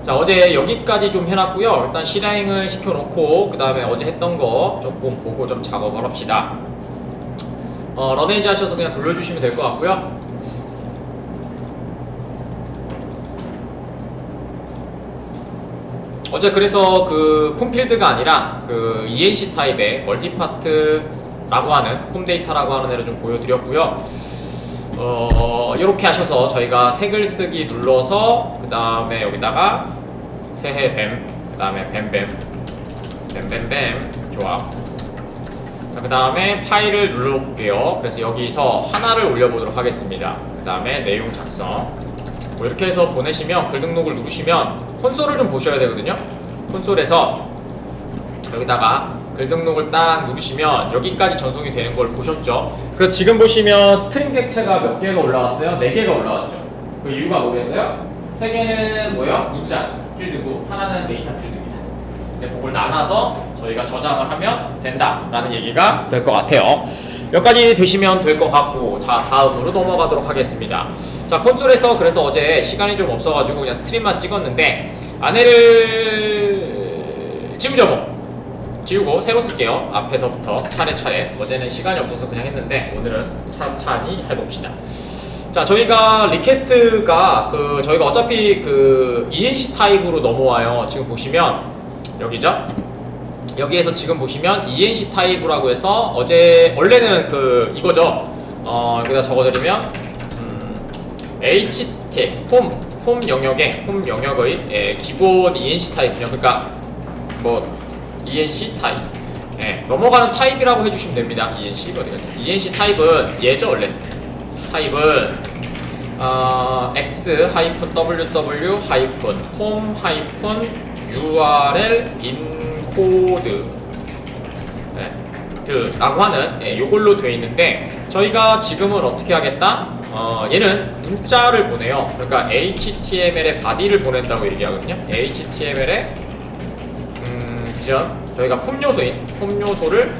자, 어제 여기까지 좀 해놨고요. 일단 실행을 시켜놓고 그 다음에 어제 했던 거 조금 보고 좀 작업을 합시다. 러네이즈 하셔서 그냥 돌려주시면 될 것 같고요. 어제 그래서 그 폼필드가 아니라 그 ENC 타입의 멀티파트라고 하는 폼 데이터라고 하는 애를 좀 보여드렸고요. 이렇게 하셔서 저희가 색을 쓰기 눌러서 그 다음에 여기다가 새해 뱀, 그 다음에 뱀뱀, 뱀뱀뱀, 좋아. 자, 그 다음에 파일을 눌러볼게요. 그래서 여기서 하나를 올려보도록 하겠습니다. 그 다음에 내용 작성. 뭐 이렇게 해서 보내시면 글 등록을 누르시면 콘솔을 좀 보셔야 되거든요. 콘솔에서 여기다가 글 등록을 딱 누르시면 여기까지 전송이 되는 걸 보셨죠? 그래서 지금 보시면 스트링 객체가 몇 개가 올라왔어요? 4개가 올라왔죠. 그 이유가 뭐겠어요? 3개는 뭐예요? 문자 필드고 하나는 데이터 필드입니다. 이제 그걸 나눠서 저희가 저장을 하면 된다라는 얘기가 될 것 같아요. 여기까지 되시면 될 것 같고, 자, 다음으로 넘어가도록 하겠습니다. 자, 콘솔에서 그래서 어제 시간이 좀 없어가지고 그냥 스트림만 찍었는데 안에를 지우죠 뭐. 지우고 새로 쓸게요. 앞에서부터 차례차례. 어제는 시간이 없어서 그냥 했는데 오늘은 천천히 해봅시다. 자, 저희가 리퀘스트가 저희가 어차피 그 ENC 타입으로 넘어와요. 지금 보시면 여기죠. 여기에서 지금 보시면 ENC 타입이라고 해서 어제 원래는 이거죠. 여기다 적어드리면 HT 폼 영역의 기본 ENC 타입이요. 그러니까 뭐 ENC 타입. 넘어가는 타입이라고 해주시면 됩니다. ENC 어디가죠? ENC 타입은 얘죠 원래. 타입은 x-ww-form-url encode 라고 하는 요걸로 되어 있는데 저희가 지금은 어떻게 하겠다? 얘는 문자를 보내요. 그러니까 HTML의 바디를 보낸다고 얘기하거든요. HTML의 그죠? 저희가 폼 요소를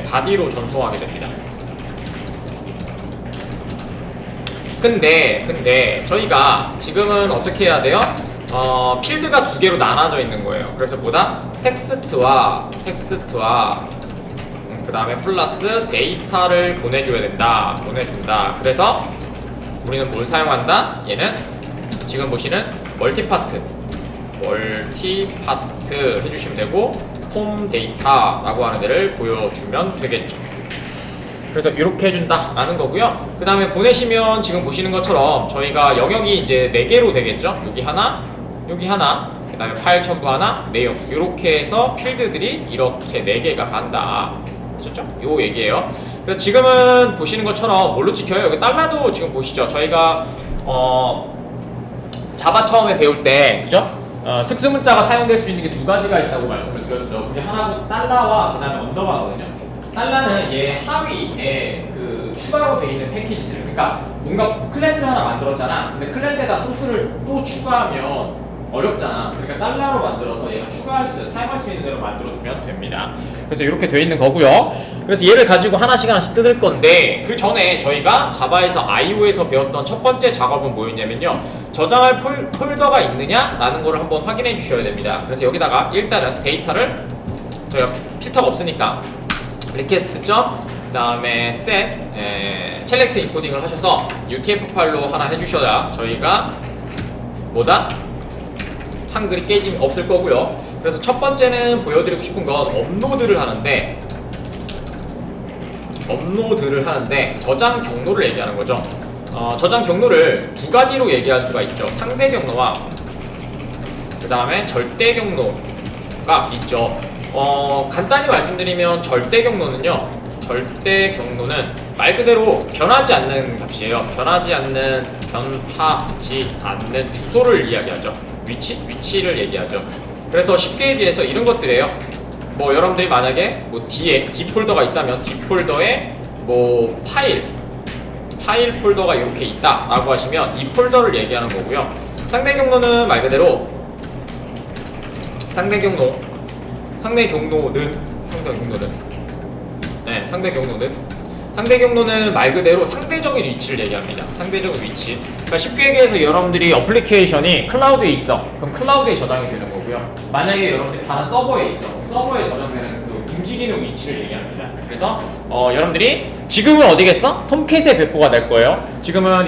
바디로 전송하게 됩니다. 근데 저희가 지금은 어떻게 해야 돼요? 필드가 2개로 나눠져 있는 거예요. 그래서 뭐다? 텍스트와 그 다음에 플러스 데이터를 보내준다. 그래서 우리는 뭘 사용한다? 얘는 지금 보시는 멀티파트 해주시면 되고 폼 데이터라고 하는 데를 보여주면 되겠죠. 그래서 이렇게 해준다 라는 거고요. 그 다음에 보내시면 지금 보시는 것처럼 저희가 영역이 이제 4개로 되겠죠. 여기 하나, 그 다음에 파일 첨부 하나, 내용 이렇게 해서 필드들이 이렇게 4개가 간다. 아셨죠? 요 얘기예요. 그래서 지금은 보시는 것처럼 뭘로 찍혀요? 여기 달러도 지금 보시죠. 저희가 자바 처음에 배울 때 그죠? 특수 문자가 사용될 수 있는 게 2가지가 있다고 말씀을 드렸죠. 그게 하나는 달러와 그 다음에 언더바거든요. 달러는 얘 하위에 추가로 되어 있는 패키지들. 그러니까 뭔가 클래스를 하나 만들었잖아. 근데 클래스에다 소스를 또 추가하면 어렵잖아. 그러니까 달러로 만들어서 얘가 사용할 수 있는 대로 만들어주면 됩니다. 그래서 이렇게 되어 있는 거고요. 그래서 얘를 가지고 하나씩 뜯을 건데 그 전에 저희가 자바에서 IO에서 배웠던 첫 번째 작업은 뭐였냐면요. 저장할 폴더가 있느냐? 라는 거를 한번 확인해 주셔야 됩니다. 그래서 여기다가 일단은 데이터를 저희가 필터가 없으니까 리퀘스트 그 다음에 set select 인코딩을 하셔서 UTF 파일로 하나 해주셔야 저희가 뭐다? 한글이 깨짐이 없을 거고요. 그래서 첫 번째는 보여드리고 싶은 건 업로드를 하는데 저장 경로를 얘기하는 거죠. 저장 경로를 2가지로 얘기할 수가 있죠. 상대 경로와 그 다음에 절대 경로가 있죠. 간단히 말씀드리면 절대 경로는 말 그대로 변하지 않는 값이에요. 변하지 않는 주소를 이야기하죠. 위치를 얘기하죠. 그래서 쉽게 얘기해서 이런 것들이에요. 뭐 여러분들이 만약에 뭐 뒤에 D 폴더가 있다면 D 폴더에 뭐 파일 폴더가 이렇게 있다라고 하시면 이 폴더를 얘기하는 거고요. 상대 경로는 말 그대로 상대 경로는 상대 경로는 말 그대로 상대적인 위치를 얘기합니다. 상대적인 위치. 그러니까 쉽게 얘기해서 여러분들이 어플리케이션이 클라우드에 있어. 그럼 클라우드에 저장이 되는 거고요. 만약에 여러분들이 다른 서버에 있어. 서버에 저장되는 그 움직이는 위치를 얘기합니다. 그래서 여러분들이 지금은 어디겠어? 톰캣에 배포가 될 거예요. 지금은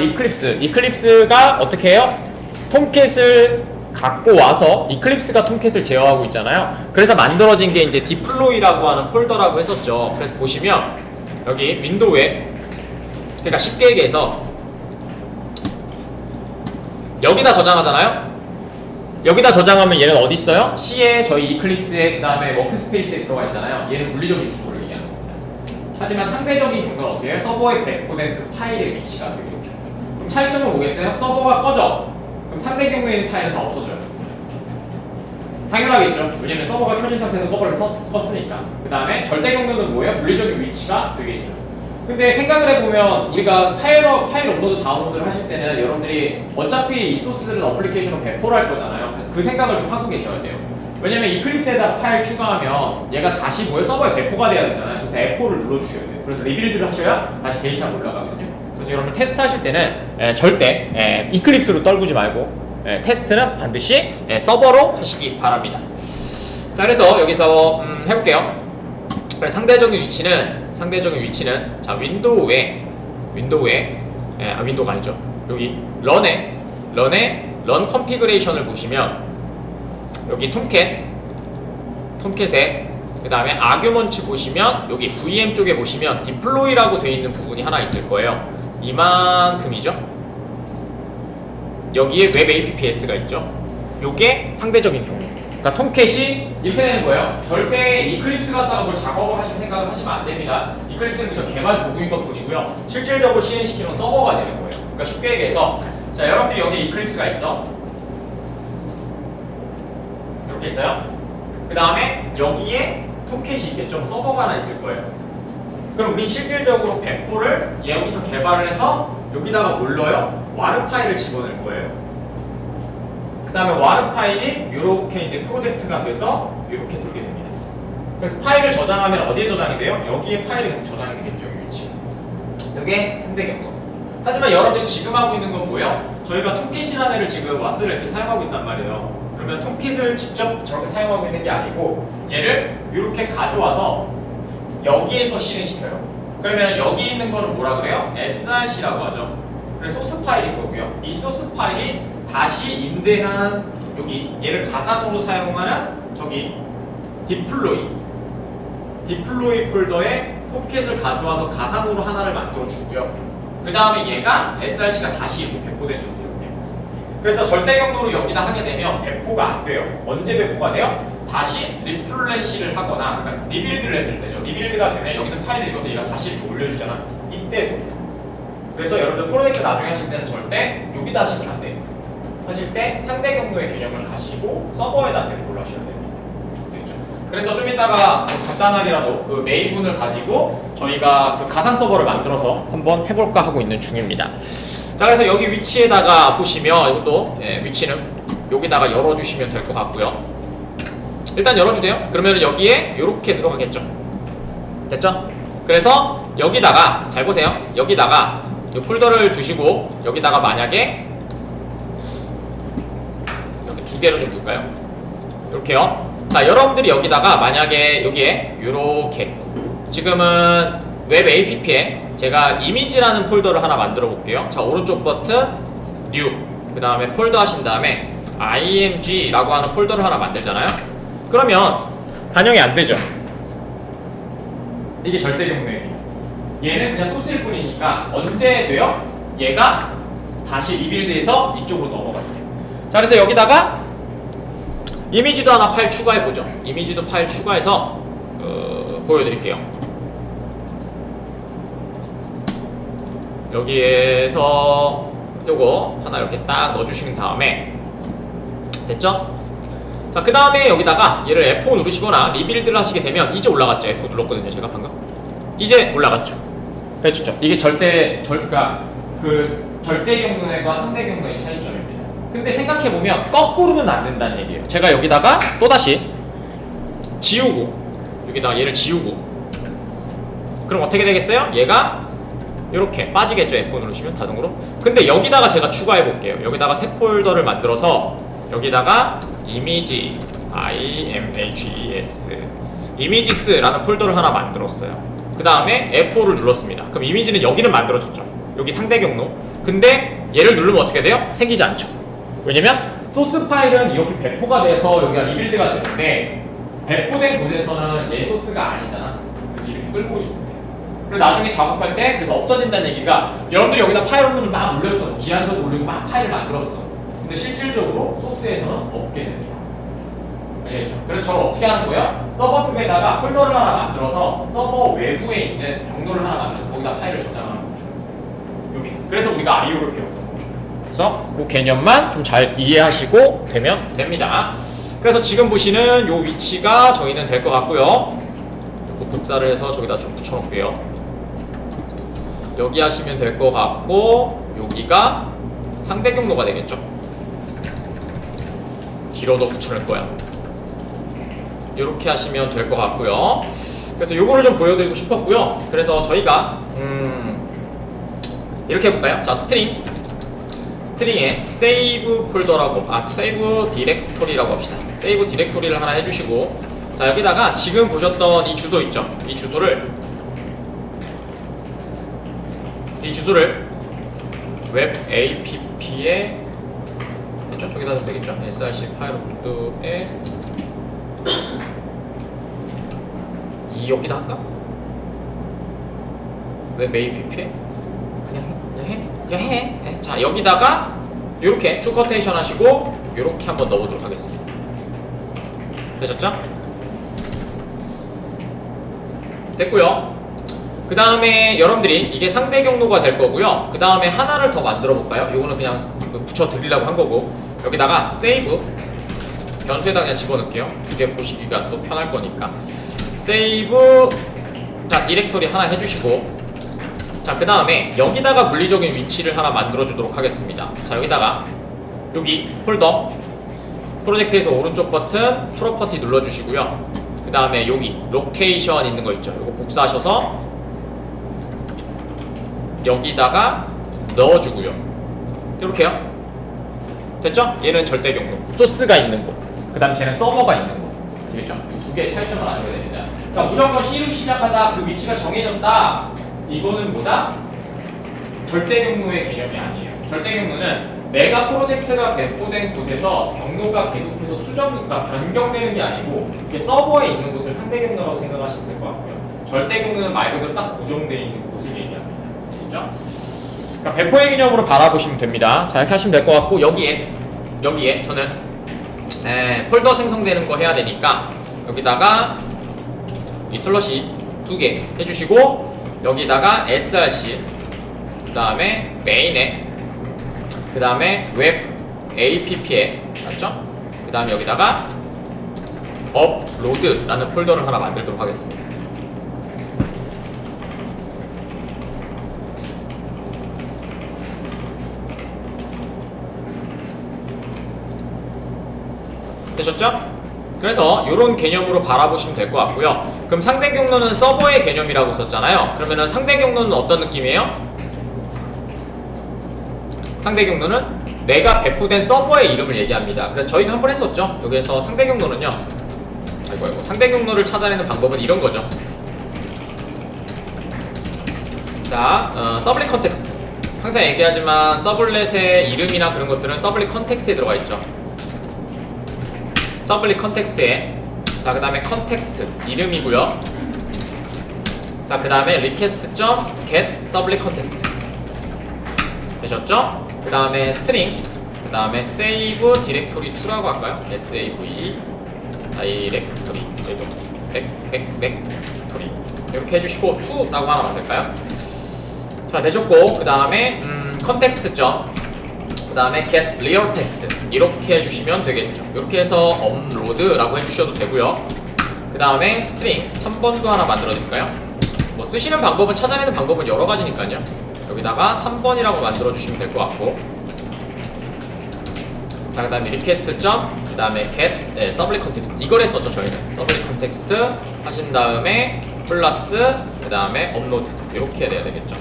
이클립스가 어떻게 해요? 톰캣을 갖고 와서 이클립스가 톰캣을 제어하고 있잖아요. 그래서 만들어진 게 이제 디플로이라고 하는 폴더라고 했었죠. 그래서 보시면 여기 윈도우에, 그러니까 쉽게 얘기해서 여기다 저장하잖아요. 여기다 저장하면 얘는 어디 있어요? C에 저희 이클립스에 그 다음에 워크스페이스에 들어가 있잖아요. 얘는 물리적인 주소를 얘기하는 겁니다. 하지만 상대적인 경우는 어떻게 해요? 서버에 배포된 그 파일의 위치가 되겠죠. 그럼 차이점을 보겠어요? 서버가 꺼져. 그럼 상대 경우에 있는 파일은 다 없어져요. 당연하겠죠. 왜냐면 서버가 켜진 상태에서 서버를 썼으니까. 그 다음에 절대 경로는 뭐예요? 물리적인 위치가 되겠죠. 근데 생각을 해보면 우리가 파일 업로드 다운로드를 하실 때는 여러분들이 어차피 이 소스들은 어플리케이션으로 배포를 할 거잖아요. 그래서 그 생각을 좀 하고 계셔야 돼요. 왜냐면 이클립스에다 파일 추가하면 얘가 다시 뭐예요? 서버에 배포가 돼야 되잖아요. 그래서 F4를 눌러주셔야 돼요. 그래서 리빌드를 하셔야 다시 데이터가 올라가거든요. 그래서 여러분 테스트 하실 때는 절대 이클립스로 떨구지 말고 테스트는 반드시 서버로 하시기 바랍니다. 자, 그래서 여기서 해볼게요. 상대적인 위치는 자 윈도우가 아니죠. 여기 런 컨피그레이션을 보시면 여기 톰캣에 그 다음에 아규먼트 보시면 여기 VM 쪽에 보시면 디플로이라고 되어 있는 부분이 하나 있을 거예요. 이만큼이죠. 여기에 웹 APPS가 있죠. 요게 상대적인 경우. 그러니까 톰캣이 이렇게 되는 거예요. 절대 이클립스 갖다가 뭘 작업을 하실 생각을 하시면 안 됩니다. 이클립스는 그저 개발 도구인 것 뿐이고요. 실질적으로 실행시키는 서버가 되는 거예요. 그러니까 쉽게 얘기해서 자, 여러분들이 여기 이클립스가 있어. 이렇게 있어요. 그 다음에 여기에 톰캣이 있겠죠. 서버가 하나 있을 거예요. 그럼 우리 실질적으로 배포를 여기서 개발을 해서 여기다가 뭘 넣어요? 와르 파일을 집어넣을 거예요. 그 다음에 와르 파일이 이렇게 이제 프로젝트가 돼서 이렇게 돌게 됩니다. 그래서 파일을 저장하면 어디에 저장이 돼요? 여기에 파일이 계속 저장이 되겠죠. 여기 위치. 이게 상대 경로. 하지만 여러분들이 지금 하고 있는 건 뭐예요? 저희가 톰캣이라는 애를 지금 와스를 이렇게 사용하고 있단 말이에요. 그러면 톰캣을 직접 저렇게 사용하고 있는 게 아니고 얘를 이렇게 가져와서 여기에서 실행시켜요. 그러면 여기 있는 거는 뭐라 그래요? src라고 하죠. 그래서 소스 파일인 거고요. 이 소스 파일이 다시 임대한 여기 얘를 가상으로 사용하는 저기 디플로이 폴더에 톰캣을 가져와서 가상으로 하나를 만들어 주고요. 그 다음에 얘가 src가 다시 이렇게 배포된 형태거든요. 그래서 절대 경로로 여기다 하게 되면 배포가 안 돼요. 언제 배포가 돼요? 다시 리플래시를 하거나 그러니까 리빌드를 했을 때죠. 리빌드가 되면 여기는 파일을 읽어서 얘가 다시 이렇게 올려주잖아. 이때 됩니다. 그래서 여러분들 프로젝트 나중에 하실 때는 절대 여기다 하시면 안 돼요. 하실 때 상대 경로의 개념을 가시고 서버에다 배포를 하셔야 됩니다. 됐죠? 그래서 좀 이따가 간단하게라도 그 메인분을 가지고 저희가 그 가상 서버를 만들어서 한번 해볼까 하고 있는 중입니다. 자, 그래서 여기 위치에다가 보시면 이것도 위치는 여기다가 열어주시면 될 것 같고요. 일단 열어주세요. 그러면 여기에 이렇게 들어가겠죠. 됐죠? 그래서 여기다가 잘 보세요. 여기다가 이 폴더를 두시고 여기다가 만약에 여기 두 개를 좀 둘까요? 이렇게요. 자, 여러분들이 여기다가 만약에 여기에 이렇게 지금은 웹 APP에 제가 이미지라는 폴더를 하나 만들어 볼게요. 자, 오른쪽 버튼 뉴 그 다음에 폴더 하신 다음에 img라고 하는 폴더를 하나 만들잖아요. 그러면 반영이 안 되죠. 이게 절대 경로예요. 얘는 그냥 소스일 뿐이니까 언제 돼요? 얘가 다시 리빌드해서 이쪽으로 넘어가요. 자, 그래서 여기다가 이미지도 하나 파일 추가해보죠. 이미지도 파일 추가해서 보여드릴게요. 여기에서 요거 하나 이렇게 딱 넣어주신 다음에 됐죠? 자, 그 다음에 여기다가 얘를 F5 누르시거나 리빌드를 하시게 되면 이제 올라갔죠. F5 눌렀거든요, 제가 방금. 이제 올라갔죠. 됐죠? 이게 그러니까 그 절대 경로과 상대 경로의 차이점입니다. 근데 생각해보면 거꾸로는 안 된다는 얘기예요. 제가 여기다가 또다시 지우고 여기다가 얘를 지우고 그럼 어떻게 되겠어요? 얘가 이렇게 빠지겠죠. F 누르시면 자동으로. 근데 여기다가 제가 추가해 볼게요. 여기다가 새 폴더를 만들어서 여기다가 이미지 images 이미지스라는 폴더를 하나 만들었어요. 그 다음에 F5를 눌렀습니다. 그럼 이미지는 여기는 만들어졌죠. 여기 상대 경로. 근데 얘를 누르면 어떻게 돼요? 생기지 않죠. 왜냐면 소스 파일은 이렇게 배포가 돼서 여기가 리빌드가 되는데 배포된 곳에서는 얘 소스가 아니잖아. 그래서 이렇게 끌고 오시면 돼요. 그리고 나중에 작업할 때 그래서 없어진다는 얘기가 여러분들이 여기다 파일 업로드를 막 올렸어. 기한서도 올리고 막 파일을 만들었어. 근데 실질적으로 소스에서는 없게 됩니다. 알겠죠? 그래서 저를 어떻게 하는 거예요? 서버 쪽에다가 폴더를 하나 만들어서 서버 외부에 있는 경로를 하나 만들어서 거기다 파일을 저장하는 거죠. 여기. 그래서 우리가 IO를 배웠던 거죠. 그래서 그 개념만 좀 잘 이해하시고 되면 됩니다. 그래서 지금 보시는 요 위치가 저희는 될 것 같고요. 복사를 해서 저기다 좀 붙여놓을게요. 여기 하시면 될 것 같고 여기가 상대 경로가 되겠죠. 뒤로도 붙여놓을 거야. 이렇게 하시면 될 것 같고요. 그래서 요거를 좀 보여드리고 싶었고요. 그래서 저희가 이렇게 해볼까요? 자, 스트링에 세이브 폴더라고 세이브 디렉토리라고 합시다. 세이브 디렉토리를 하나 해주시고, 자, 여기다가 지금 보셨던 이 주소 있죠? 이 주소를 웹 app에 됐죠? 저기다 하면 되겠죠? src 파일로드에 여기다 할까? 웹 app에 그냥 해. 네. 자, 여기다가 이렇게 투 커테이션 하시고 이렇게 한번 넣어보도록 하겠습니다. 되셨죠? 됐고요. 그 다음에 여러분들이 이게 상대 경로가 될 거고요. 그 다음에 하나를 더 만들어 볼까요? 이거는 그냥 붙여 드리려고 한 거고, 여기다가 세이브 변수에다 그냥 집어넣을게요. 두 개 보시기가 또 편할 거니까. 세이브, 자, 디렉토리 하나 해주시고, 자, 그 다음에 여기다가 물리적인 위치를 하나 만들어 주도록 하겠습니다. 자, 여기다가 여기 폴더 프로젝트에서 오른쪽 버튼 프로퍼티 눌러주시고요. 그 다음에 여기 로케이션 있는 거 있죠? 이거 복사하셔서 여기다가 넣어주고요. 이렇게요. 됐죠? 얘는 절대 경로, 소스가 있는 곳. 그 다음 쟤는 서버가 있는 곳. 아시겠죠? 이 두 개의 차이점을 아셔야 됩니다. 그러니까 무조건 C로 시작하다 그 위치가 정해졌다. 이거는 뭐다? 절대 경로의 개념이 아니에요. 절대 경로는 내가 프로젝트가 배포된 곳에서 경로가 계속해서 그러니까 변경되는 게 아니고 이게 서버에 있는 곳을 상대 경로라고 생각하시면 될 것 같고요. 절대 경로는 말 그대로 딱 고정되어 있는 곳을 얘기합니다. 아시죠? 그러니까 배포의 개념으로 바라보시면 됩니다. 자, 이렇게 하시면 될 것 같고, 여기에 저는 폴더 생성되는 거 해야 되니까 여기다가 이 슬러시 2개 해주시고, 여기다가 src, 그 다음에 메인에, 그 다음에 웹 app에, 맞죠? 그 다음에 여기다가 업로드라는 폴더를 하나 만들도록 하겠습니다. 되셨죠? 그래서 이런 개념으로 바라보시면 될 것 같고요. 그럼 상대 경로는 서버의 개념이라고 썼잖아요. 그러면은 상대 경로는 어떤 느낌이에요? 상대 경로는 내가 배포된 서버의 이름을 얘기합니다. 그래서 저희가 한번 했었죠. 여기에서 상대 경로는요. 아이고 상대 경로를 찾아내는 방법은 이런 거죠. 자, 서블릿 컨텍스트. 항상 얘기하지만 서블렛의 이름이나 그런 것들은 서블릿 컨텍스트에 들어가 있죠. 서블릿 컨텍스트에, 자, 그 다음에 컨텍스트 이름이고요. 자, 그 다음에 request.get 서블릿 컨텍스트 되셨죠? 그 다음에 스트링, 그 다음에 save 디렉토리 2라고 할까요? save 디렉토리 렉토리 이렇게 해주시고 2라고 하나 만들까요? 자, 되셨고, 그 다음에 컨텍스트 점, 그 다음에 get real path 이렇게 해주시면 되겠죠. 이렇게 해서 업로드라고 해주셔도 되고요. 그 다음에 스트링 3번도 하나 만들어 드릴까요? 뭐 쓰시는 방법은, 찾아내는 방법은 여러 가지니까요. 여기다가 3번이라고 만들어 주시면 될 것 같고, 자, 그 다음에 request 점, 그 다음에 get 서블릿 컨텍스트 이걸 했었죠. 저희는 서블릿 컨텍스트 하신 다음에 플러스 그 다음에 업로드 이렇게 돼야 되겠죠.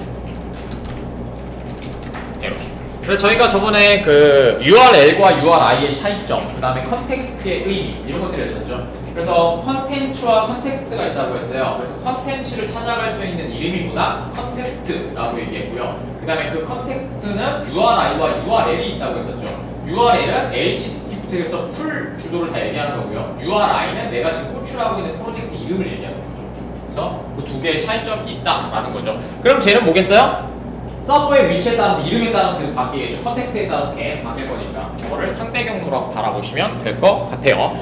이렇게. 그래서 저희가 저번에 그 URL과 URI의 차이점, 그 다음에 컨텍스트의 의미 이런 것들을 했었죠. 그래서 컨텐츠와 컨텍스트가 있다고 했어요. 그래서 컨텐츠를 찾아갈 수 있는 이름이구나 컨텍스트라고 얘기했고요. 그 다음에 그 컨텍스트는 URI와 URL이 있다고 했었죠. URL은 HTTP 부터해서 풀 주소를 다 얘기하는 거고요. URI는 내가 지금 호출하고 있는 프로젝트 이름을 얘기하는 거죠. 그래서 그 두 개의 차이점이 있다라는 거죠. 그럼 쟤는 뭐겠어요? 서버의 위치에 따라서 이름에 따라서 계속 바뀌겠죠. 컨텍스트에 따라서 계속 바뀔 거니까 저거를 상대 경로라고 바라보시면 될 것 같아요.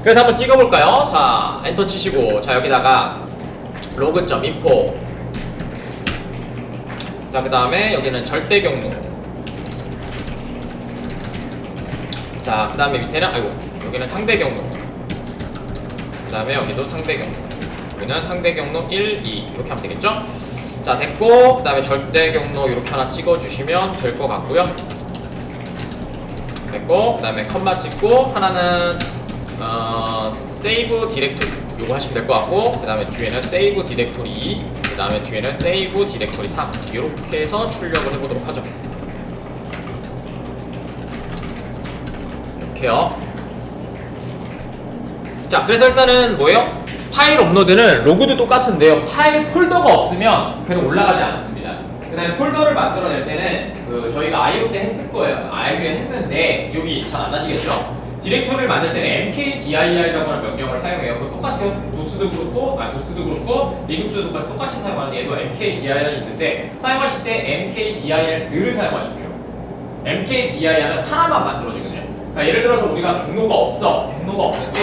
그래서 한번 찍어볼까요? 자, 엔터 치시고 자 여기다가 로그.info 자 그 다음에 여기는 절대 경로 자 그 다음에 밑에는 아이고 여기는 상대 경로 그 다음에 여기도 상대 경로 여기는 상대 경로 1, 2 이렇게 하면 되겠죠? 자 됐고 그 다음에 절대 경로 이렇게 하나 찍어주시면 될 것 같고요. 됐고 그 다음에 컴마 찍고 하나는 세이브 디렉토리 요거 하시면 될 것 같고 그 다음에 뒤에는 세이브 디렉토리 2 그 다음에 뒤에는 세이브 디렉토리 3 이렇게 해서 출력을 해보도록 하죠. 이렇게요. 자 그래서 일단은 뭐예요? 파일 업로드는 로그도 똑같은데요. 파일 폴더가 없으면 그냥 올라가지 않습니다. 그 다음에 폴더를 만들어낼 때는 그 저희가 IO 때 했을 거예요. IO 때 했는데 여기 잘 안 나시겠죠? 디렉토리를 만들 때는 mkdir이라고 하는 명령을 사용해요. 그거 똑같아요. 도스도 그렇고 리눅스도 똑같이 사용하는데 얘도 mkdir이 있는데 사용하실 때 mkdir을 사용하십시오. mkdir은 하나만 만들어지거든요. 그러니까 예를 들어서 우리가 경로가 없는데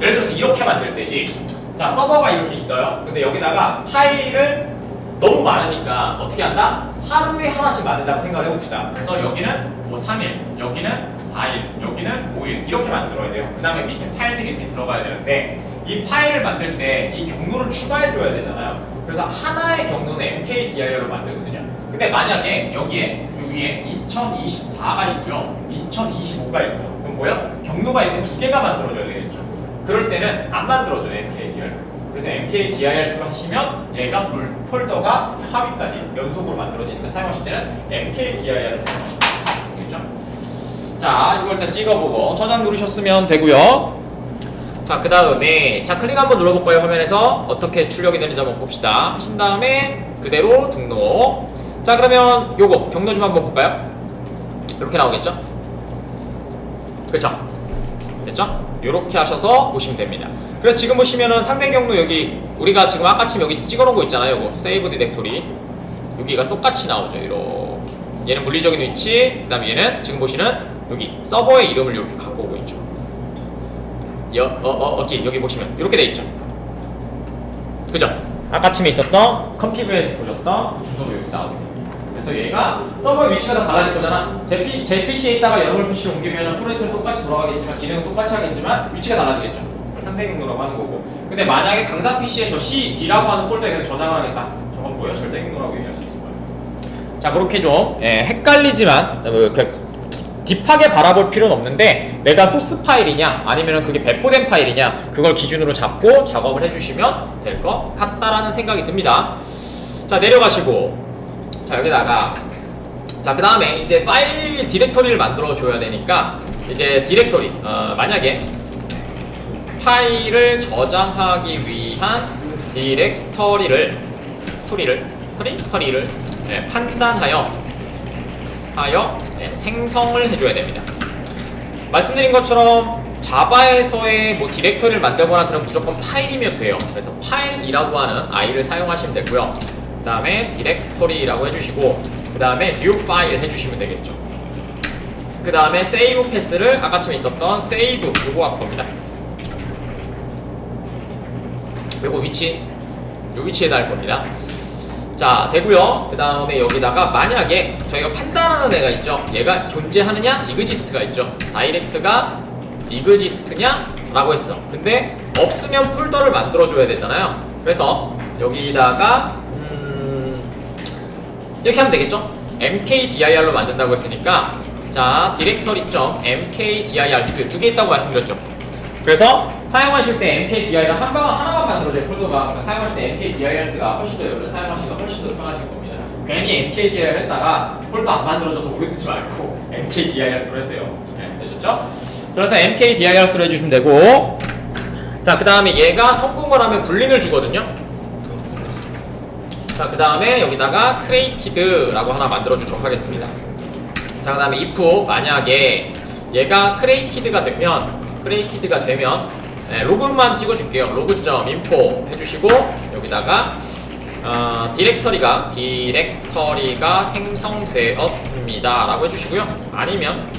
예를 들어서 이렇게 만들 때지. 자 서버가 이렇게 있어요. 근데 여기다가 파일을 너무 많으니까 어떻게 한다? 하루에 하나씩 만든다고 생각을 해봅시다. 그래서 여기는 뭐 3일, 여기는 4일, 여기는 5일 이렇게 만들어야 돼요. 그 다음에 밑에 파일들이 이렇게 들어가야 되는데 이 파일을 만들 때 이 경로를 추가해줘야 되잖아요. 그래서 하나의 경로는 mkdir로 만들거든요. 근데 만약에 여기에 2024가 있고요 2025가 있어. 그럼 뭐야? 경로가 이렇게 두 개가 만들어져야 되겠죠. 그럴 때는 안 만들어줘요 mkdir. 그래서 mkdir 수로 하시면 얘가 폴더가 하위까지 연속으로 만들어지니까 사용하실 때는 mkdir을 사용하시면 되겠죠. 자 이걸 일단 찍어보고 저장 누르셨으면 되고요. 자 그 다음에 자 클릭 한번 눌러볼까요? 화면에서 어떻게 출력이 되는지 한번 봅시다. 하신 다음에 그대로 등록. 자 그러면 요거 경로 좀 한번 볼까요? 이렇게 나오겠죠? 그쵸? 됐죠? 이렇게 하셔서 보시면 됩니다. 그래서 지금 보시면은 상대 경로 여기 우리가 지금 아까쯤 여기 찍어놓은 거 있잖아요. 이거 세이브 디렉토리 여기가 똑같이 나오죠. 이렇게 얘는 물리적인 위치, 그 다음에 얘는 지금 보시는 여기 서버의 이름을 이렇게 갖고 오고 있죠. 여기 보시면 이렇게 돼 있죠. 그죠? 아까쯤에 있었던 컴피그에서 보셨던 그 주소로 여기 나오게 됩니다. 그래서 얘가 서버의 위치가 다 달라질 거잖아. 제 PC에 있다가 여러분 PC에 옮기면 프로젝트는 똑같이 돌아가겠지만 기능은 똑같이 하겠지만 위치가 달라지겠죠. 상대 경로라고 하는 거고. 근데 만약에 강사 PC에 저 CD라고 하는 폴더에 그냥 저장을 하겠다. 저건 뭐예요? 절대 경로라고 얘기할 수 있을 거예요. 자 그렇게 좀 헷갈리지만 딥하게 바라볼 필요는 없는데 내가 소스 파일이냐 아니면 그게 배포된 파일이냐 그걸 기준으로 잡고 작업을 해주시면 될 것 같다라는 생각이 듭니다. 자 내려가시고 자 여기다가 자 그 다음에 이제 파일 디렉토리를 만들어 줘야 되니까 이제 디렉토리 만약에 파일을 저장하기 위한 디렉터리를 판단하여 생성을 해줘야 됩니다. 말씀드린 것처럼 자바에서의 뭐 디렉터리를 만들거나 그럼 무조건 파일이면 돼요. 그래서 파일이라고 하는 i를 사용하시면 되고요. 그 다음에 디렉토리라고 해주시고 그 다음에 new file 해주시면 되겠죠. 그 다음에 save 패스를 아까쯤에 있었던 save 요거 할 겁니다. 요거 위치 요 위치에다 할 겁니다. 자 되고요. 그 다음에 여기다가 만약에 저희가 판단하는 애가 있죠. 얘가 존재하느냐 이그지스트가 있죠. 다이렉트가 이그지스트냐 라고 했어. 근데 없으면 폴더를 만들어 줘야 되잖아요. 그래서 여기다가 이렇게 하면 되겠죠. mkdir로 만든다고 했으니까 자 디렉터리.mkdirs 두 개 있다고 말씀드렸죠. 그래서 사용하실 때 MKDI가 하나만 만들어져요. 폴더가. 그러니까 사용하실 때 MKDIRS가 훨씬 더 여러분들 사용하시기가 훨씬 더 편하실 겁니다. 괜히 MKDIR 했다가 폴더 안 만들어져서 오래 쓰지 말고 MKDIRS로 하세요. 네, 되셨죠? 그래서 MKDIRS로 해주시면 되고, 자, 그 다음에 얘가 성공을 하면 불링을 주거든요. 자, 그 다음에 여기다가 created라고 하나 만들어 주도록 하겠습니다. 자, 그 다음에 if 만약에 얘가 created가 되면 로그만 찍어줄게요. 로그.info 해주시고 여기다가 디렉터리가 생성되었습니다 라고 해주시고요. 아니면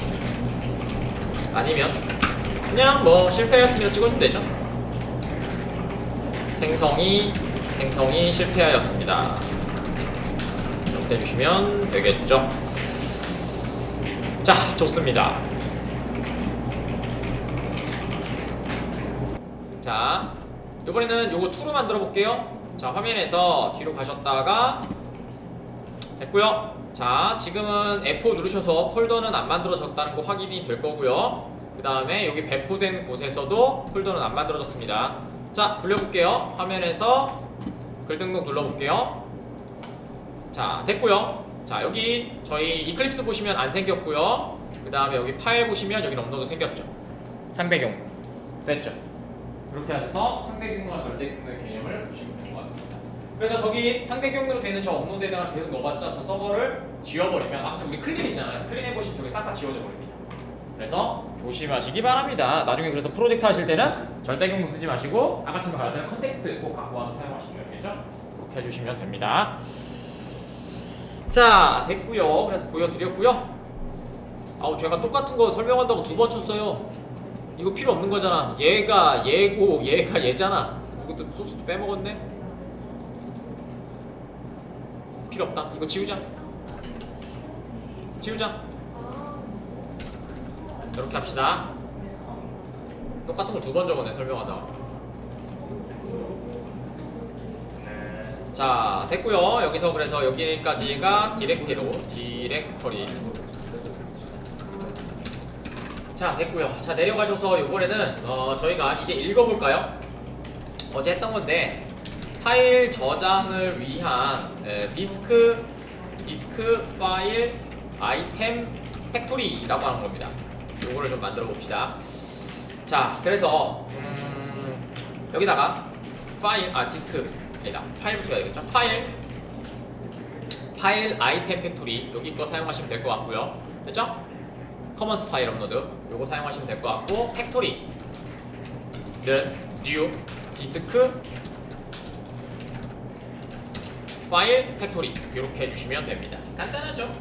그냥 뭐 실패하였습니다 찍어주면 되죠. 생성이 실패하였습니다 이렇게 해주시면 되겠죠. 자, 좋습니다. 자, 이번에는 요거 2로 만들어 볼게요. 자, 화면에서 뒤로 가셨다가 됐고요. 자, 지금은 F5 누르셔서 폴더는 안 만들어졌다는 거 확인이 될 거고요. 그 다음에 여기 배포된 곳에서도 폴더는 안 만들어졌습니다. 자, 돌려볼게요. 화면에서 글 등록 눌러볼게요. 자, 됐고요. 자, 여기 저희 이클립스 보시면 안 생겼고요. 그 다음에 여기 파일 보시면 여기는 업로드 생겼죠. 상대 경로 됐죠. 이렇게 하셔서 상대 경로와 절대 경로의 개념을 보시면 될 것 같습니다. 그래서 저기 상대 경로로 되는 저 업로드에다가 계속 넣어봤자 저 서버를 지워버리면 아까 우리 클린 있잖아요. 클린 해보시면 저게 싹 다 지워져 버립니다. 그래서 조심하시기 바랍니다. 나중에 그래서 프로젝트 하실 때는 절대 경로 쓰지 마시고 아까처럼 가야 되는 컨텍스트 꼭 갖고 와서 사용하시면 되겠죠. 그렇게 해주시면 됩니다. 자, 됐고요. 그래서 보여드렸고요. 아우, 제가 똑같은 거 설명한다고 2번 쳤어요. 이거 필요 없는 거잖아. 얘가 얘고 얘가 얘잖아. 이것도 소스도 빼먹었네. 필요 없다. 이거 지우자. 이렇게 합시다. 똑같은 걸 2번 적었네 설명하다가. 자, 됐고요. 여기서 그래서 여기까지가 디렉터리. 자, 됐고요. 자, 내려가셔서 이번에는 저희가 이제 읽어볼까요? 어제 했던 건데 파일 저장을 위한 디스크 파일 아이템 팩토리라고 하는 겁니다. 요거를 좀 만들어 봅시다. 자, 그래서 여기다가 디스크입니다. 파일부터 해야 되겠죠? 파일 아이템 팩토리 여기 거 사용하시면 될 것 같고요. 됐죠? 커먼스 파일 업로드 요거 사용하시면 될 것 같고, 팩토리는 뉴 디스크 파일 팩토리 이렇게 해주시면 됩니다. 간단하죠?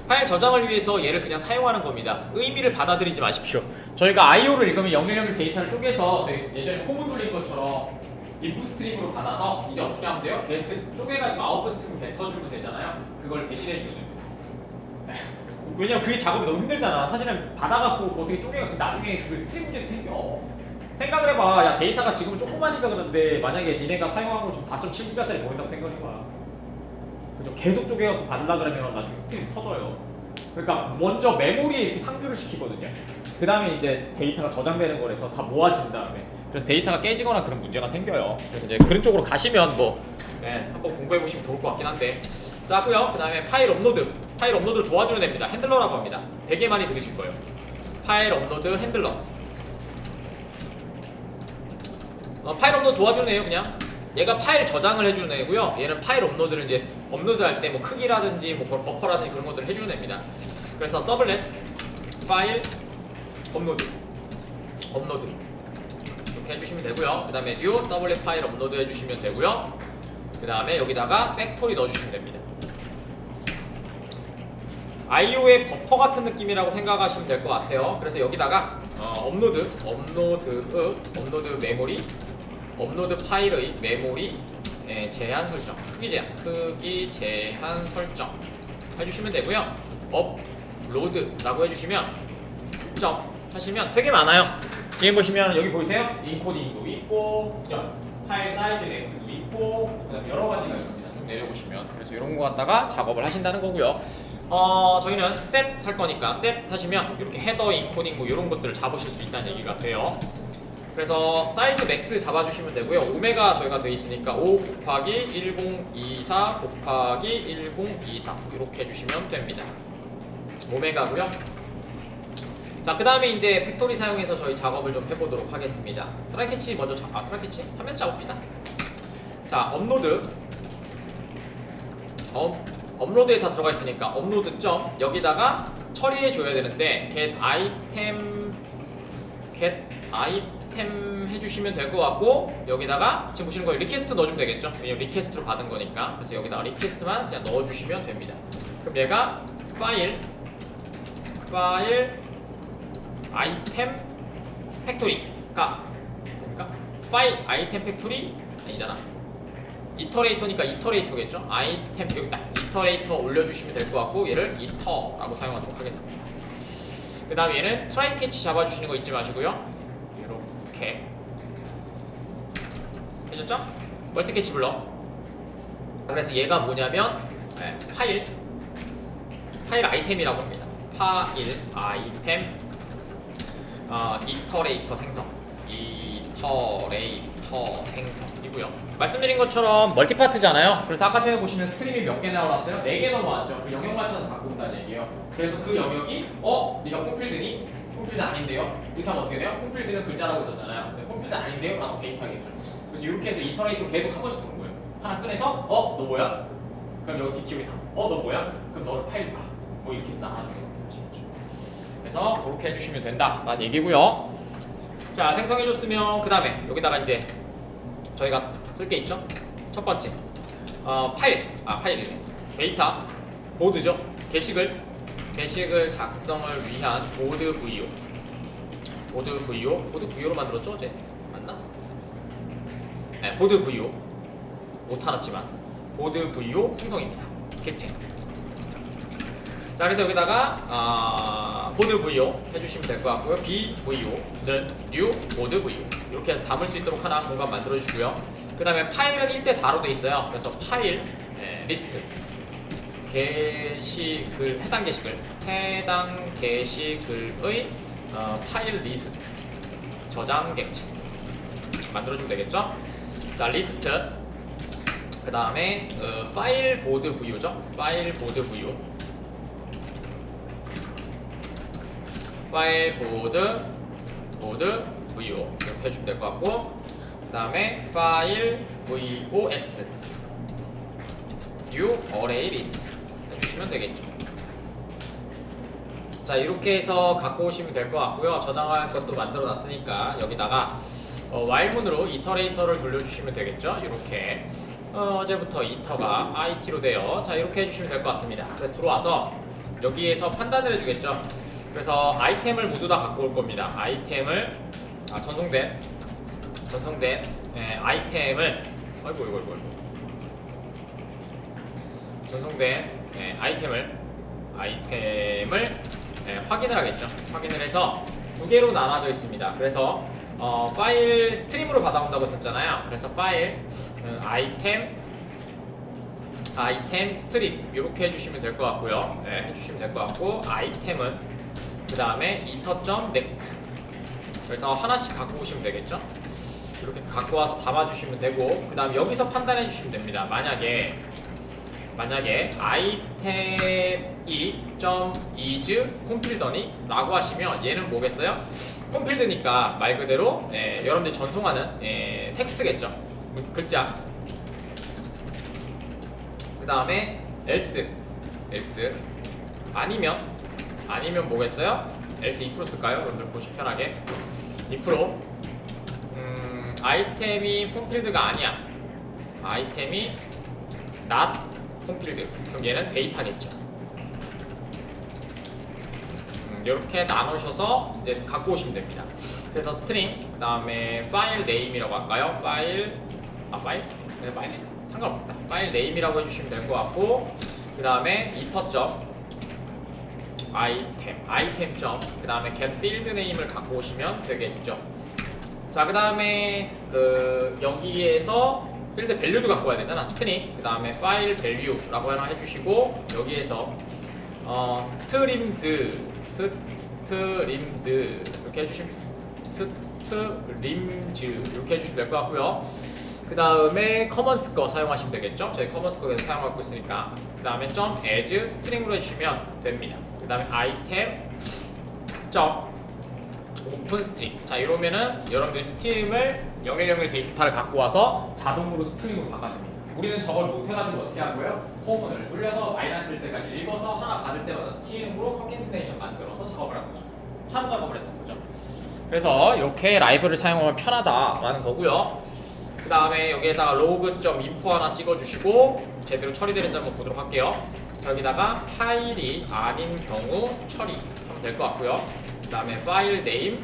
파일 저장을 위해서 얘를 그냥 사용하는 겁니다. 의미를 받아들이지 마십시오. 저희가 IO를 읽으면 011 데이터를 쪼개서 저희 예전에 호문 돌린 것처럼 인풋 스트림으로 받아서 이제 어떻게 하면 돼요? 계속해서 쪼개가지고 아웃풋 스트림 뱉어주면 되잖아요. 그걸 대신해주면 됩니다. 왜냐면 그게 작업이 너무 힘들잖아. 사실은 받아갖고 어떻게 쪼개가 나중에 그 스트림 문제도 생겨. 생각을 해봐. 야, 데이터가 지금 조그마니까 그런데 만약에 니네가 사용한 걸 좀 4.7기가짜리 보인다고 생각해봐. 그죠? 계속 쪼개갖고 받으려 그러면 나중에 스트림 터져요. 그러니까 먼저 메모리에 이렇게 상주를 시키거든요. 그 다음에 이제 데이터가 저장되는 거라서 다 모아진 다음에, 그래서 데이터가 깨지거나 그런 문제가 생겨요. 그래서 이제 그런 쪽으로 가시면 뭐 한번 공부해 보시면 좋을 것 같긴 한데. 자고요. 그 다음에 파일 업로드를 도와주는 애입니다. 핸들러라고 합니다. 되게 많이 들으실 거예요. 파일 업로드 핸들러. 파일 업로드 도와주는 애요. 그냥 얘가 파일 저장을 해주는 애고요. 얘는 파일 업로드를 이제 업로드할 때 뭐 크기라든지 뭐 버퍼라든지 그런 것들을 해주는 애입니다. 그래서 서블렛 파일 업로드 이렇게 해주시면 되고요. 그 다음에 뉴 서블렛 파일 업로드 해주시면 되고요. 그 다음에 여기다가 팩토리 넣어주시면 됩니다. IO의 버퍼 같은 느낌이라고 생각하시면 될 것 같아요. 그래서 여기다가 업로드 메모리, 업로드 파일의 메모리 제한 설정, 크기 제한 설정 해주시면 되고요. 업로드라고 해주시면 점 하시면 되게 많아요. 뒤에 보시면 여기 보이세요? 인코딩도 있고, 그죠? 파일 사이즈는 X도 있고, 그다음에 여러 가지가 있습니다. 쭉 내려보시면. 그래서 이런 거 갖다가 작업을 하신다는 거고요. 저희는 set 할 거니까 set 하시면 이렇게 헤더 인코딩 뭐 이런 것들을 잡으실 수 있다는 얘기가 돼요. 그래서 사이즈 맥스 잡아주시면 되고요. 오메가 저희가 돼 있으니까 5 곱하기 1024 곱하기 1024 이렇게 해주시면 됩니다. 오메가고요. 자, 그 다음에 이제 팩토리 사용해서 저희 작업을 좀 해보도록 하겠습니다. 트라이 캐치 먼저 트라이 캐치 하면서 잡읍시다. 자, 업로드에 다 들어가 있으니까 업로드 점 여기다가 처리해 줘야 되는데 get item 해주시면 될 것 같고, 여기다가 지금 보시는 거 리퀘스트 넣어주면 되겠죠. 왜냐면 리퀘스트로 받은 거니까. 그래서 여기다가 리퀘스트만 그냥 넣어주시면 됩니다. 그럼 얘가 파일 아이템 팩토리가 그러니까 파일 아이템 팩토리 아니잖아. 이터레이터니까 이터레이터겠죠. 아이템 여기다 이터레이터 올려주시면 될 것 같고, 얘를 이터라고 사용하도록 하겠습니다. 그 다음에 얘는 트라이 캐치 잡아주시는 거 잊지 마시고요. 이렇게 해줬죠? 멀티 캐치 불러. 그래서 얘가 뭐냐면 파일 아이템이라고 합니다. 파일 아이템 이터레이터 생성이고요. 말씀드린 것처럼 멀티파트잖아요. 그래서 아까 전에 보시면 스트림이 몇 개 나왔어요? 4개 넘어왔죠. 그 영역 맞춰서 갖고 온다는 얘기예요. 그래서 그 영역이 네가 폼필드니? 폼필드 아닌데요? 이렇게 하면 어떻게 돼요? 폼필드는 글자라고 있었잖아요. 근데 폼필드 아닌데요? 라고 대입하겠죠. 그래서 이렇게 해서 이터레이터 계속 한 번씩 보는 거예요. 하나 꺼내서 너 뭐야? 그럼 여기 뒷키우기다. 너 뭐야? 그럼 너를 파일 봐. 뭐 이렇게 해서 나눠주는 거예요. 그래서 그렇게 해주시면 된다라는 얘기고요. 자, 생성해줬으면 그 다음에 여기다가 이제 저희가 쓸 게 있죠. 첫 번째 파일이네. 데이터 보드죠. 게시글 작성을 위한 보드 VO 로 만들었죠 어제? 맞나? 네, 보드 VO 못 알았지만 보드 VO 생성입니다. 객체. 자, 그래서 여기다가 보드 VO 해주시면 될 것 같고요. BVO는 new 보드 VO 이렇게 해서 담을 수 있도록 하나 공간 만들어 주시고요. 그 다음에 파일은 1대 다로 돼 있어요. 그래서 파일 리스트 게시글 해당 게시글의 파일 리스트 저장 객체 만들어주면 되겠죠. 자, 리스트 그 다음에 파일 보드 VO죠. 파일 보드 VO VO 이렇게 해주면 될 것 같고, 그 다음에 파일 VOS new array list 해주시면 되겠죠. 자, 이렇게 해서 갖고 오시면 될 것 같고요. 저장할 것도 만들어 놨으니까 여기다가 while문으로 이터레이터를 돌려주시면 되겠죠. 이렇게 어제부터 이터가 it로 돼요. 자, 이렇게 해주시면 될 것 같습니다. 그래서 들어와서 여기에서 판단을 해주겠죠. 그래서 아이템을 모두 다 갖고 올 겁니다. 아이템을 전송된 아이템을 전송된 아이템을 확인을 하겠죠. 확인을 해서 두 개로 나눠져 있습니다. 그래서 파일 스트림으로 받아온다고 했었잖아요. 그래서 파일 아이템 스트림 이렇게 해주시면 될 것 같고요. 해주시면 될 것 같고, 아이템은 그 다음에 inter.next 그래서 하나씩 갖고 오시면 되겠죠. 이렇게 해서 갖고 와서 담아주시면 되고, 그 다음 여기서 판단해 주시면 됩니다. 만약에 아이템이 .is 콤필더니 라고 하시면 얘는 뭐겠어요? 콤필드니까 말 그대로 여러분들이 전송하는 텍스트겠죠. 글자. 그 다음에 else 아니면 뭐겠어요? else 2% 쓸까요? 여러분들 보시 편하게 2% 아이템이 폼필드가 아니야. 아이템이 not 폼필드. 그럼 얘는 데이터겠죠. 이렇게 나누셔서 이제 갖고 오시면 됩니다. 그래서 스트링, 그 다음에 파일 네임이라고 할까요? 파일 상관없다. 파일 네임이라고 해주시면 될 것 같고, 그 다음에 이터점 아이템점 그 다음에 get field name을 갖고 오시면 되겠죠. 자, 그 다음에 여기에서 필드 밸류도 갖고 와야 되잖아. 스트링 그 다음에 파일 밸류라고 하나 해주시고, 여기에서 스트림즈 이렇게 해주시면 스트림즈 이렇게 해주시면 될 것 같고요. 그 다음에 커먼스 거 사용하시면 되겠죠. 저희 커먼스 거 계속 사용하고 있으니까. 그 다음에 점 as 스트링으로 해주시면 됩니다. 그 다음에 아이템 점 오픈 스트링. 자 이러면은 여러분들 스트림을 011 데이터를 갖고 와서 자동으로 스트링으로 바꿔줍니다. 우리는 저걸 못해가지고 어떻게 한 거예요? 홈을 돌려서 마이너스일 때까지 읽어서 하나 받을 때마다 스트링으로 컨캐티네이션 만들어서 작업을 한 거죠. 참 작업을 했던 거죠. 그래서 이렇게 라이브를 사용하면 편하다라는 거고요. 그 다음에 여기에다가 로그.info 하나 찍어주시고 제대로 처리되는지 한번 보도록 할게요. 여기다가 파일이 아닌 경우 처리하면 될 것 같고요. 그 다음에 파일 네임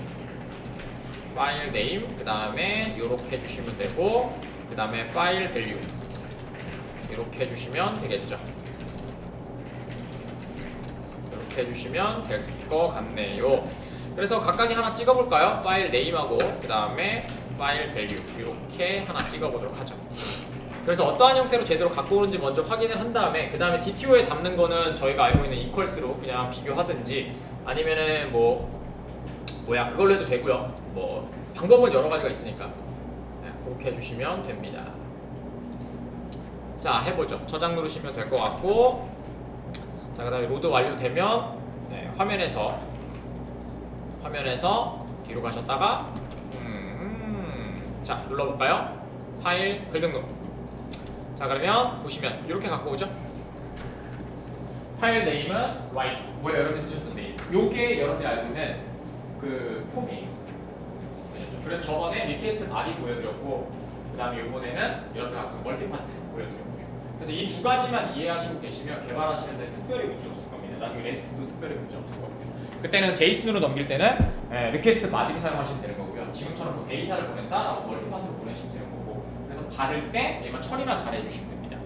그 다음에 이렇게 해주시면 되고 그 다음에 파일 밸류 이렇게 해주시면 되겠죠. 이렇게 해주시면 될 것 같네요. 그래서 각각이 하나 찍어볼까요? 파일 네임하고 그 다음에 파일 밸류 이렇게 하나 찍어보도록 하죠. 그래서 어떠한 형태로 제대로 갖고 오는지 먼저 확인을 한 다음에 그 다음에 DTO에 담는 거는 저희가 알고 있는 이퀄스로 그냥 비교하든지 아니면은 그걸로 해도 되고요. 방법은 여러 가지가 있으니까 그렇게 해주시면 됩니다. 자 해보죠. 저장 누르시면 될 것 같고 자 그 다음에 로드 완료되면 화면에서 뒤로 가셨다가 자 눌러볼까요? 파일 글 등록. 자 그러면 보시면 이렇게 갖고 오죠. 파일 네임은 write 뭐야 여러분이 쓰셨던 네임. 요게 여러분이 알고 있는 그 폼이에요. 그래서 저번에 리퀘스트 바디 보여드렸고 그 다음에 이번에는 여러분이 갖고 있는 멀티파트 보여드렸고 그래서 이 두 가지만 이해하시고 계시면 개발하시는데 특별히 문제 없을 겁니다. 나중에 레스트도 특별히 문제 없을 겁니다. 그때는 제이슨으로 넘길 때는 리퀘스트 바디를 사용하시면 되는 거고요. 지금처럼 데이터를 보낸다라고 멀티파트로 보내시면 되는 거고 그래서 받을 때 얘만 처리만 잘 해주시면 됩니다.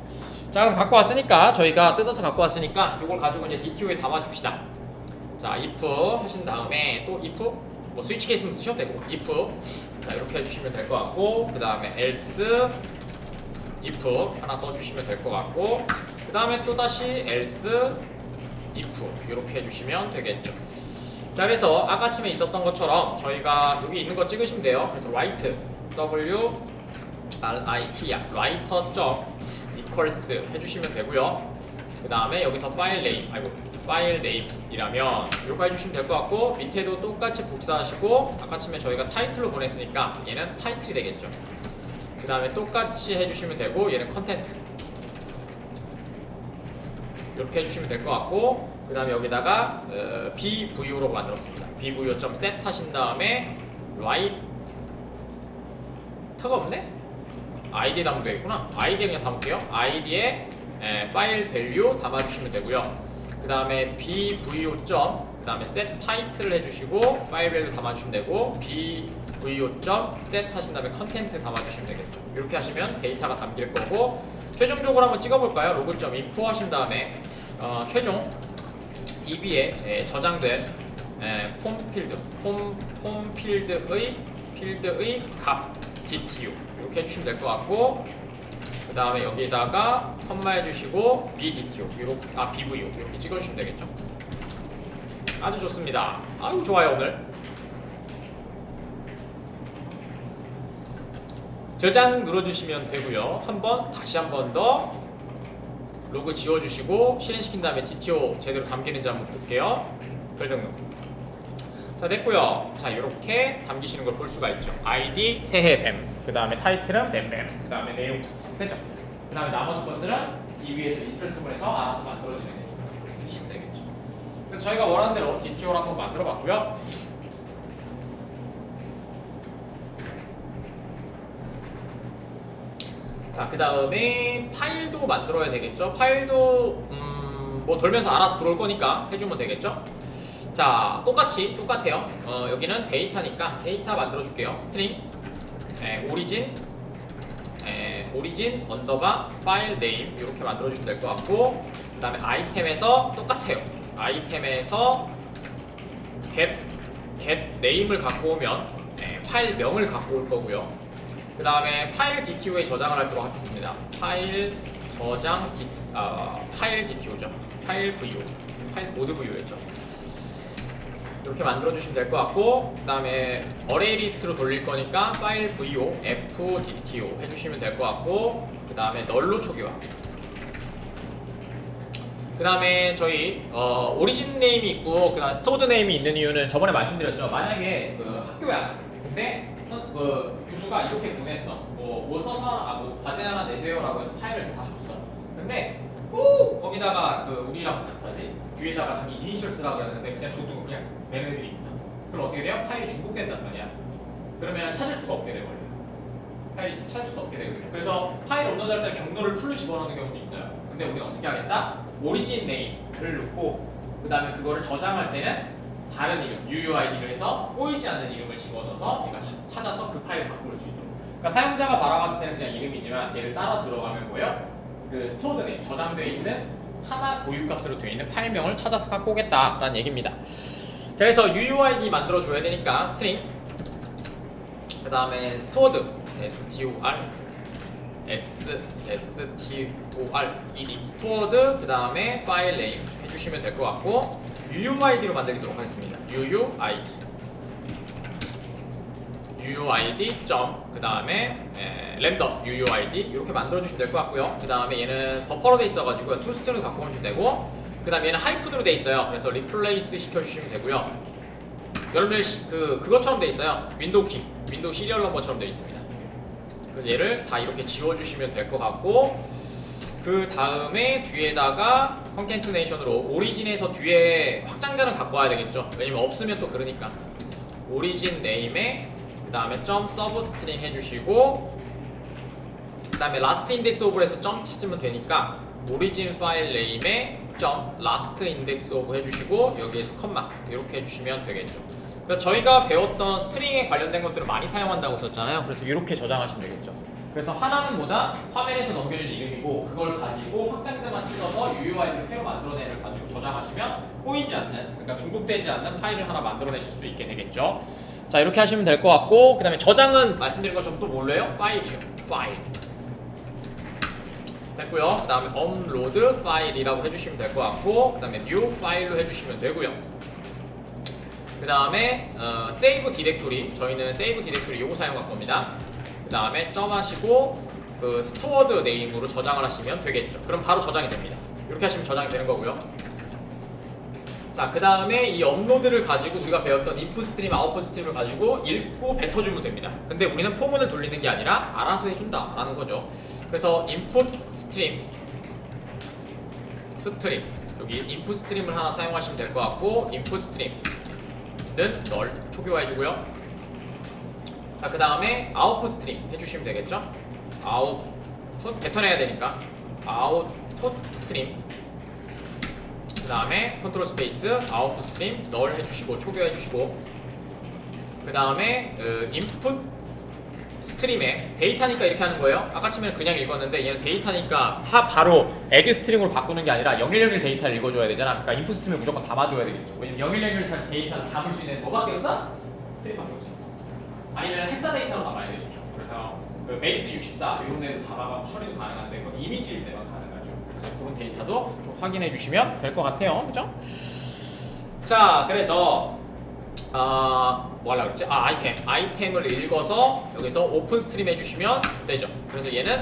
자 그럼 갖고 왔으니까 저희가 뜯어서 갖고 왔으니까 이걸 가지고 이제 DTO에 담아줍시다. 자 if 하신 다음에 또 if 스위치 케이스는 쓰셔도 되고 if 자 이렇게 해주시면 될 것 같고 그 다음에 else if 하나 써주시면 될 것 같고 그 다음에 또 다시 else if 이렇게 해주시면 되겠죠. 자 그래서 아까쯤에 있었던 것처럼 저희가 여기 있는 거 찍으시면 돼요. 그래서 write write야 writer equals 해주시면 되고요. 그 다음에 여기서 파일 네임이라면 이거 해주시면 될 것 같고 밑에도 똑같이 복사하시고 아까쯤에 저희가 타이틀로 보냈으니까 얘는 타이틀이 되겠죠. 그 다음에 똑같이 해주시면 되고 얘는 컨텐트 이렇게 해주시면 될 것 같고 그 다음에 여기다가 BVO로 만들었습니다. BVO.set 하신 다음에 write가 없네? 아이디에 담으면 되겠구나. 아이디에 그냥 담을게요. 아이디에 파일 밸류 담아주시면 되고요. 그 다음에 BVO. 그 다음에 set title을 해주시고 파일 밸류 담아주시면 되고 BVO.set 하신 다음에 컨텐트 담아주시면 되겠죠. 이렇게 하시면 데이터가 담길 거고 최종적으로 한번 찍어볼까요? 로그.info 하신 다음에 최종 DB에 저장된 폼 필드의 값 DTO 이렇게 해주시면 될 것 같고 그 다음에 여기다가 컴마 해주시고 BDTO BVO 이렇게 찍어주시면 되겠죠. 아주 좋습니다. 아유 좋아요. 오늘 저장 눌러주시면 되고요. 다시 한 번 더 로그 지워주시고 실행시킨 다음에 DTO 제대로 담기는지 한번 볼게요. 글 등록. 자 됐고요. 자 이렇게 담기시는 걸 볼 수가 있죠. ID 새해 뱀, 그 다음에 타이틀은 뱀뱀, 그 다음에 내용 작성 되죠. 그 다음에 나머지 것들은 이 위에서 인설트를 해서 알아서 만들어지는 거니까 쓰시면 되겠죠. 그래서 저희가 원하는 대로 DTO를 한번 만들어봤고요. 자, 그 다음에 파일도 만들어야 되겠죠. 파일도 돌면서 알아서 들어올 거니까 해주면 되겠죠. 자, 똑같아요. 여기는 데이터니까 데이터 만들어줄게요. 스트링 오리진 언더바 파일 네임 이렇게 만들어주시면 될 것 같고 그 다음에 아이템에서 똑같아요. 아이템에서 get 네임을 갖고 오면 파일명을 갖고 올 거고요. 그 다음에 파일 DTO에 저장을 하도록 하겠습니다. 파일 DTO죠. 파일 VO 파일 모드 VU였죠. 이렇게 만들어주시면 될 것 같고, 그 다음에 어레이 리스트로 돌릴 거니까 파일 VO, FDTO 해주시면 될 것 같고, 그 다음에 널로 초기화. 그 다음에 저희 오리진 네임이 있고 그 다음 스토어드 네임이 있는 이유는 저번에 말씀드렸죠. 만약에 그 학교야. 근데 그 교수가 이렇게 보냈어. 뭐 써서 뭐 과제 하나 내세요라고 해서 파일을 다 줬어. 근데 꼭 거기다가 그 우리랑 비슷하지. 뒤에다가 자기 이니셜 쓰라고 그랬는데 그냥 줘두고 그냥 내는 애들이 있어. 그럼 어떻게 돼요? 파일이 중복된단 말이야. 그러면 찾을 수가 없게 돼버려. 파일이 찾을 수 없게 되거든요. 그래서 파일 업로드할 때 경로를 풀로 집어넣는 경우도 있어요. 근데 우리는 어떻게 하겠다? 오리진 네임을 놓고 그 다음에 그거를 저장할 때는 다른 이름, UUID를 해서 꼬이지 않는 이름을 집어넣어서 얘가 찾아서 그 파일을 바꿀 수 있도록. 그러니까 사용자가 바라봤을 때는 그냥 이름이지만 얘를 따라 들어가면 뭐예요? 그 스토어드 네임, 저장되어 있는 하나 고유값으로 되어 있는 파일명을 찾아서 갖고 오겠다라는 얘기입니다. 자, 그래서 UUID 만들어줘야 되니까 스트링, 그 다음에 스토어드 STORED 스토어드, 그 다음에 파일 네임 해주시면 될 것 같고, UUID로 만들도록 하겠습니다. UUID 점, 그 다음에 랜덤 UUID 이렇게 만들어주시면 될 것 같고요. 그 다음에 얘는 버퍼로 돼 있어가지고 투스트링을 갖고 오시면 되고, 그 다음에 얘는 하이픈으로 돼 있어요. 그래서 리플레이스 시켜주시면 되고요. 여러분들 그것처럼 돼 있어요. 윈도우 키, 윈도우 시리얼 넘버처럼 돼 있습니다. 그래서 얘를 다 이렇게 지워주시면 될 것 같고, 그 다음에 뒤에다가 컨캐트네이션으로 오리진에서 뒤에 확장자는 갖고 와야 되겠죠. 왜냐면 없으면 또 그러니까. 오리진 네임에 그 다음에 점 서브 스트링 해주시고, 그 다음에 라스트 인덱스 오브에서 점 찾으면 되니까 오리진 파일 네임에 점 라스트 인덱스 오브 해주시고, 여기에서 컴마 이렇게 해주시면 되겠죠. 그래서 저희가 배웠던 스트링에 관련된 것들을 많이 사용한다고 썼잖아요. 그래서 이렇게 저장하시면 되겠죠. 그래서 하나는 뭐다? 화면에서 넘겨준 이름이고, 그걸 가지고 확장자만 찍어서 UUID를 새로 만들어낸 애를 가지고 저장하시면 꼬이지 않는, 그러니까 중복되지 않는 파일을 하나 만들어내실 수 있게 되겠죠. 자, 이렇게 하시면 될 것 같고, 그 다음에 저장은 말씀드린 것처럼 또 뭘래요? 파일이요. 파일 됐고요. 그 다음에 업로드 파일이라고 해주시면 될 것 같고, 그 다음에 new 파일로 해주시면 되고요. 그 다음에 세이브 디렉토리, 저희는 세이브 디렉토리 요거 사용할 겁니다. 그 다음에 점 하시고 그 스토어드 네임으로 저장을 하시면 되겠죠. 그럼 바로 저장이 됩니다. 이렇게 하시면 저장이 되는 거고요. 자, 그 다음에 이 업로드를 가지고 우리가 배웠던 인풋 스트림, 아웃풋 스트림을 가지고 읽고 뱉어주면 됩니다. 근데 우리는 포문을 돌리는 게 아니라 알아서 해준다 라는 거죠. 그래서 인풋 스트림 여기 인풋 스트림을 하나 사용하시면 될 것 같고, 인풋 스트림은 널 초기화 해주고요. 자, 그 다음에 아웃풋 스트림 해주시면 되겠죠. 아웃풋 뱉어내야 되니까 아웃풋 스트림, 그 다음에 컨트롤 스페이스 아웃풋 스트림 널 해주시고 초기화 해주시고, 그 다음에 인풋 스트림에 데이터니까 이렇게 하는 거예요. 아까 치면 그냥 읽었는데 얘는 데이터니까 바로 에지 스트링으로 바꾸는 게 아니라 0101 데이터를 읽어줘야 되잖아. 그러니까 인풋 스트림을 무조건 담아줘야 되겠죠. 왜냐면 0101 데이터를 담을 수 있는 뭐밖에 없어? 스트림밖에 없어. 아니면 헥사 데이터로 담아야 되겠죠. 그래서 그 베이스 64 이런 데도 담아가고 처리도 가능한데 그건 이미지일 때만 가능하죠. 그래서 그런 데이터도 좀 확인해 주시면 될 것 같아요. 그죠? 자, 그래서 뭐 하려고 그랬지? 아이템을 읽어서 여기서 오픈 스트림 해주시면 되죠. 그래서 얘는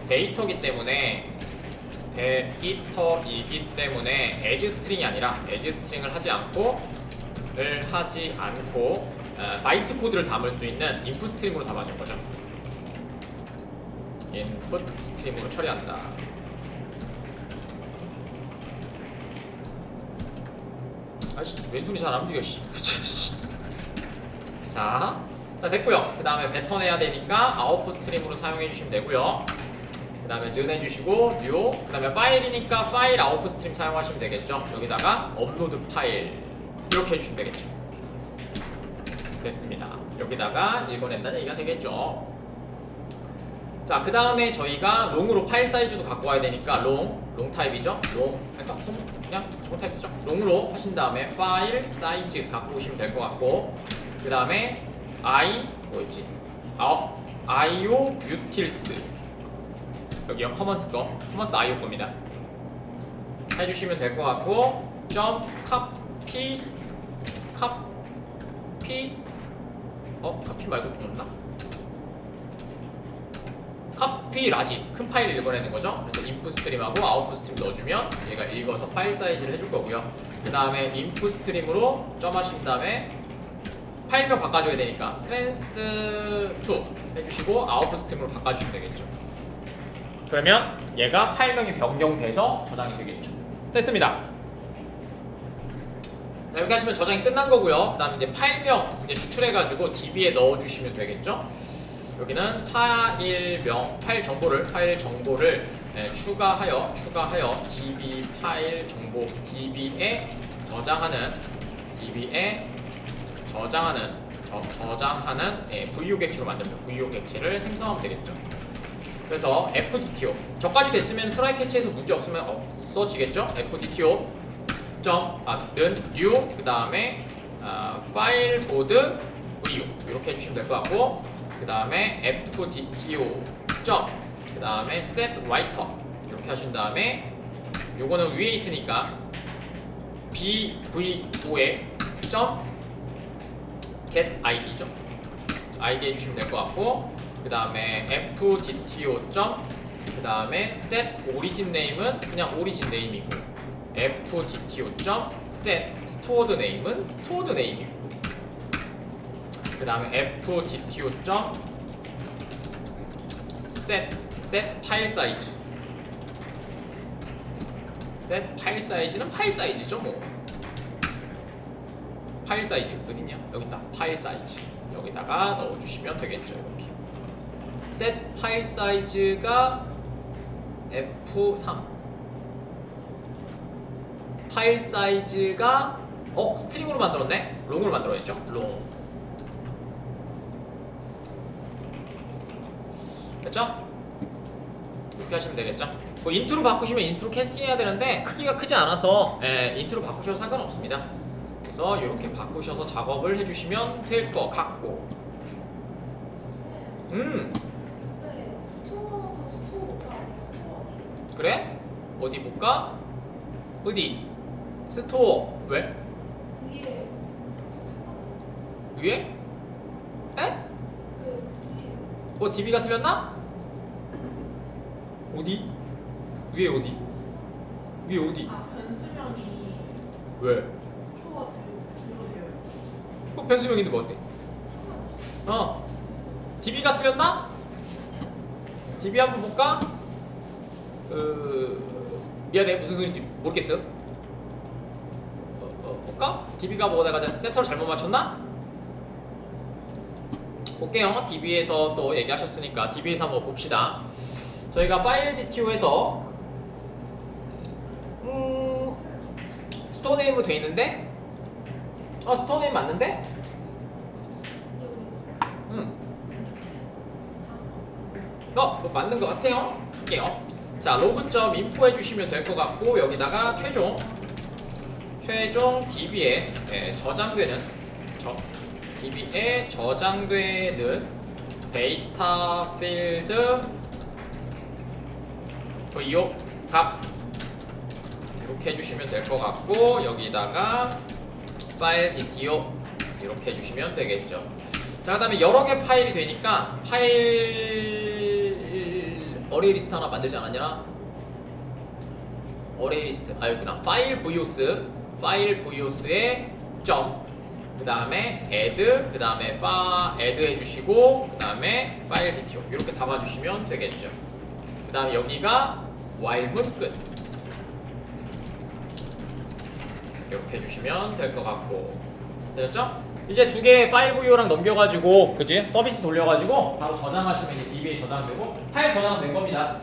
데이터이기 때문에 에지 스트링이 아니라 에지 스트링을 하지 않고 바이트 코드를 담을 수 있는 인풋 스트림으로 담아준 거죠. 인풋 스트림으로 처리한다. 아씨, 왼손이 잘 안 움직여. 자, 됐고요. 그 다음에 뱉어내야 되니까 아웃풋 스트림으로 사용해 주시면 되고요. 그 다음에 는 해주시고 new, 그 다음에 파일이니까 파일 아웃풋 스트림 사용하시면 되겠죠. 여기다가 업로드 파일 이렇게 해주시면 되겠죠. 됐습니다. 여기다가 읽어낸다는 얘기가 되겠죠. 자, 그 다음에 저희가 롱으로 파일 사이즈도 갖고 와야 되니까 롱 타입이죠. 그냥 송 타입 쓰죠. 롱으로 하신 다음에 파일 사이즈 갖고 오시면 될 것 같고, 그 다음에 뭐였지? IO utils 여기요. 커먼스 IO 겁니다. 해주시면 될 것 같고, 점 카피 카피 카피 말고 또 없나? 카피 라지 큰 파일을 읽어내는 거죠. 그래서 인풋 스트림하고 아웃풋 스트림 넣어주면 얘가 읽어서 파일 사이즈를 해줄 거고요. 그 다음에 인풋 스트림으로 점 하신 다음에 파일명 바꿔줘야 되니까 트랜스2 해주시고 아웃풋 스트림으로 바꿔주시면 되겠죠. 그러면 얘가 파일명이 변경돼서 저장이 되겠죠. 됐습니다. 자, 이렇게 하시면 저장이 끝난 거고요. 그 다음에 이제 파일명 이제 추출해가지고 DB에 넣어주시면 되겠죠. 여기는 파일 정보를 추가하여 DB 파일 정보 DB에 저장하는 VU 객체로 만듭니다. VU 객체를 생성하면 되겠죠. 그래서 FDTO 저까지 됐으면 트라이 캐치에서 문제 없으면 없어지겠죠. FDTO 는 new 그 다음에 파일 보드 VU 이렇게 해주시면 될 것 같고, 그 다음에 FDTO 그 다음에 set writer 이렇게 하신 다음에 요거는 위에 있으니까 BVO에 get id죠. id 해주시면 될 것 같고, 그 다음에 FDTO 그 다음에 set origin name은 그냥 origin name이고, FDTO set stored name은 stored name이고, 그 다음에 FDTO set file size set file size는 파일 사이즈죠. 뭐 파일 사이즈 어딨냐? 여기 있다. 파일 사이즈 여기다가 넣어주시면 되겠죠. 이렇게 set 파일 사이즈가 F3 파일 사이즈가 스트링으로 만들었네? 롱으로 만들어야죠. 롱 됐죠? 이렇게 하시면 되겠죠? 뭐 인트로 바꾸시면 인트로 캐스팅 해야 되는데 크기가 크지 않아서 인트로 바꾸셔도 상관없습니다. 그래서 이렇게 바꾸셔서 작업을 해주시면 될 것 같고. 그래? 어디 볼까? 어디? 스토어 왜? 위에? 에? DB가 틀렸나? 어디? 위에 어디? 위에 어디? 변수명이 왜? 스토어 들어 되어 있어. 변수명인데 뭐 어때? DB가 틀렸나? DB 한번 볼까? 미안해, 무슨 소리인지 모르겠어. 볼까? DB가 뭐 내가 세터를 잘못 맞췄나? 볼게요. DB에서 또 얘기하셨으니까 DB에서 한번 봅시다. 저희가 파일 DTO에서 스토어 네임으로 돼 있는데 스토어 네임 맞는데? 그거 맞는 것 같아요. 볼게요. 자, 로그.info 해주시면 될 것 같고, 여기다가 최종 DB에 저장되는 데이터 필드 VO 값 이렇게 해주시면 될 것 같고, 여기다가 파일 DTO 이렇게 해주시면 되겠죠. 자, 그 다음에 여러 개 파일이 되니까 파일 어레이 리스트 하나 만들지 않았냐? 어레이 리스트 여기구나. 파일 VOS에 그 다음에 add, 그 다음에 add 해주시고, 그 다음에 파일 DTO 이렇게 담아주시면 되겠죠. 그 다음에 여기가 while 문 끝 이렇게 해주시면 될 것 같고. 됐죠? 이제 두 개의 파일 VO랑 넘겨가지고 그지? 서비스 돌려가지고 바로 저장하시면 이제 DB에 저장되고 파일 저장은 된 겁니다.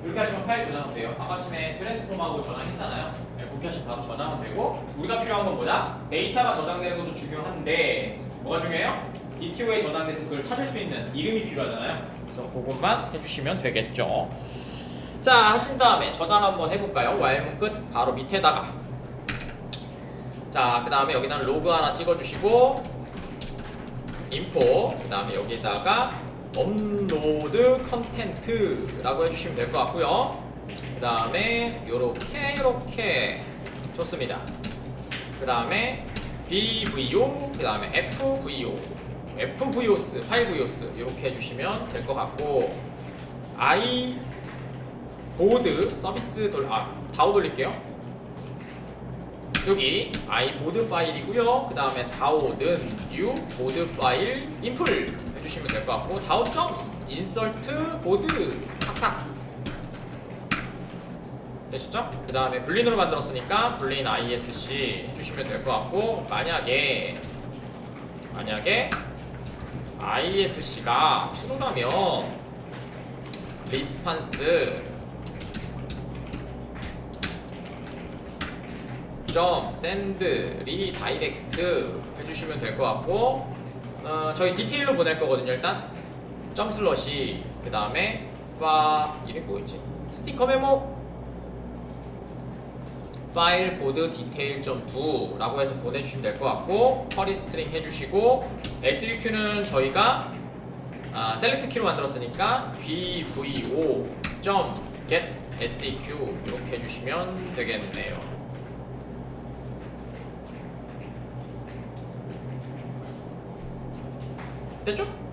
이렇게 하시면 파일 저장은 돼요. 아까 아침에 트랜스폼하고 저장했잖아요. 그렇게 하시면 바로 저장은 되고, 우리가 필요한 건 뭐냐? 데이터가 저장되는 것도 중요한데 뭐가 중요해요? DTO에 저장돼서 그걸 찾을 수 있는 이름이 필요하잖아요. 그래서 그것만 해주시면 되겠죠. 자, 하신 다음에 저장 한번 해볼까요? while 끝 바로 밑에다가. 자, 그 다음에 여기다는 로그 하나 찍어주시고 info, 그 다음에 여기다가 업로드 컨텐트라고 해주시면 될 것 같고요. 그 다음에 요렇게 좋습니다. 그 다음에 BVO, 그 다음에 FVO, FVOS, 파일 VOS 이렇게 해주시면 될 것 같고, I 보드 서비스 다오 돌릴게요. 여기 I 보드 파일이고요. 그 다음에 다오는 new 보드 파일 인풀 해주시면 될 것 같고, 다오 점 인설트 보드 삭삭 되셨죠? 그 다음에 불린으로 만들었으니까 불린 ISC 해주시면 될 것 같고, 만약에 ISC가 true라면 리스판스 점 샌드 리다이렉트 해주시면 될 것 같고, 저희 디테일로 보낼 거거든요. 일단 점 슬러시 그 다음에 이름이 뭐였지? 스티커 메모 파일 보드 디테일 점 2라고 해서 보내주시면 될 것 같고, 쿼리 스트링 해주시고, SUQ는 저희가 셀렉트 키로 만들었으니까 BVO 점 get SEQ 이렇게 해주시면 되겠네요. 됐죠?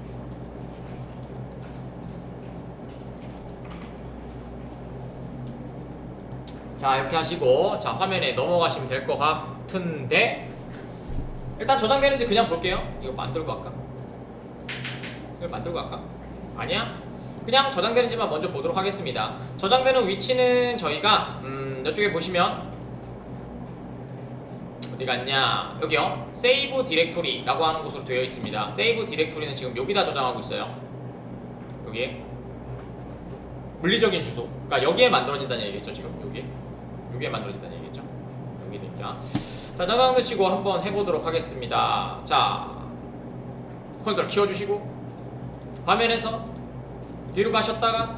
자, 이렇게 하시고, 자, 화면에 넘어가시면 될 것 같은데, 일단 저장되는지 그냥 볼게요. 이거 만들고 할까? 이걸 만들고 할까? 아니야? 그냥 저장되는지만 먼저 보도록 하겠습니다. 저장되는 위치는 저희가 이쪽에 보시면 어디 갔냐? 여기요. 세이브 디렉토리라고 하는 곳으로 되어 있습니다. 세이브 디렉토리는 지금 여기다 저장하고 있어요. 여기에 물리적인 주소. 그러니까 여기에 만들어진다는 얘기겠죠. 지금 여기에 만들어진다는 얘기겠죠. 여기니까. 자, 저장 넣으시고 한번 해보도록 하겠습니다. 자, 컨트롤 키워주시고 화면에서 뒤로 가셨다가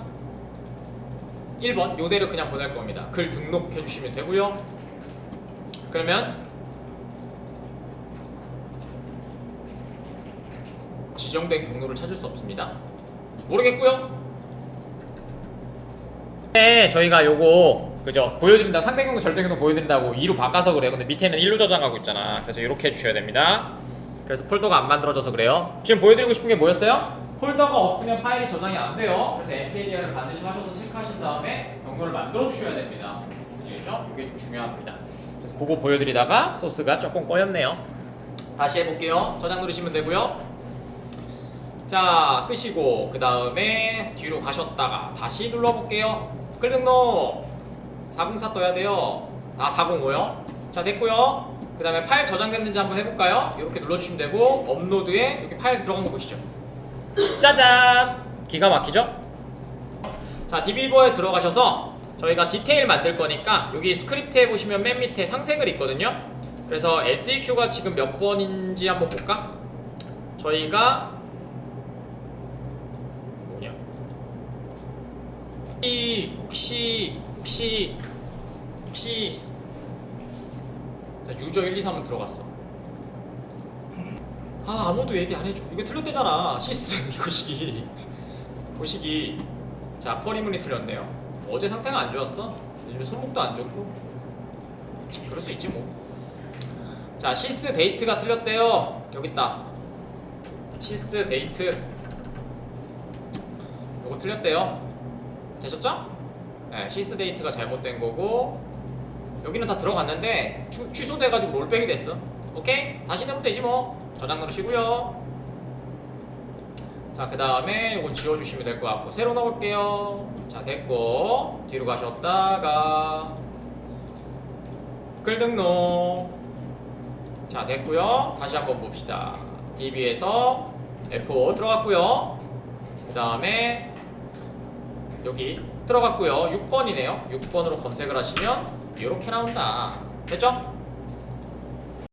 1번 요대로 그냥 보낼 겁니다. 글 등록해 주시면 되고요. 그러면 지정된 경로를 찾을 수 없습니다. 모르겠고요. 네, 저희가 요거 그죠? 보여드린다. 상대 경로 절대 경로 보여드린다고 2로 바꿔서 그래요. 근데 밑에는 1로 저장하고 있잖아. 그래서 이렇게 해주셔야 됩니다. 그래서 폴더가 안 만들어져서 그래요. 지금 보여드리고 싶은 게 뭐였어요? 폴더가 없으면 파일이 저장이 안 돼요. 그래서 MKDR을 반드시 하셔서 체크하신 다음에 경로를 만들어 주셔야 됩니다. 아시겠죠? 이게 좀 중요합니다. 그래서 그거 보여드리다가 소스가 조금 꼬였네요. 다시 해볼게요. 저장 누르시면 되고요. 자, 끄시고 그 다음에 뒤로 가셨다가 다시 눌러볼게요. 글 등록 404 떠야 돼요. 405요. 자, 됐고요. 그 다음에 파일 저장됐는지 한번 해볼까요? 이렇게 눌러주시면 되고, 업로드에 여기 파일 들어간 거 보시죠. 짜잔! 기가 막히죠? 자, DB버에 들어가셔서 저희가 디테일 만들 거니까 여기 스크립트에 보시면 맨 밑에 상세글 있거든요. 그래서 SEQ가 지금 몇 번인지 한번 볼까? 저희가 뭐냐? 혹시 자, 유저 1, 2, 3은 들어갔어. 아무도 얘기 안 해줘. 이거 틀렸대잖아. 시스템 이거시기 보시기. 자, 쿼리문이 틀렸네요. 어제 상태가 안 좋았어. 요즘 손목도 안 좋고. 그럴 수 있지 뭐. 자, 시스 데이트가 틀렸대요. 여기 있다. 시스 데이트 요거 틀렸대요. 되셨죠? 네, 시스 데이트가 잘못된 거고, 여기는 다 들어갔는데 취소돼가지고 롤백이 됐어. 오케이? 다시 넣으면 되지 뭐. 저장 누르시고요. 자, 그 다음에 이거 지워주시면 될 것 같고, 새로 넣을게요. 자, 됐고 뒤로 가셨다가 글 등록. 자, 됐고요. 다시 한번 봅시다. DB에서 F5 들어갔고요. 그 다음에 여기 들어갔고요. 6번이네요. 6번으로 검색을 하시면 이렇게 나온다. 됐죠?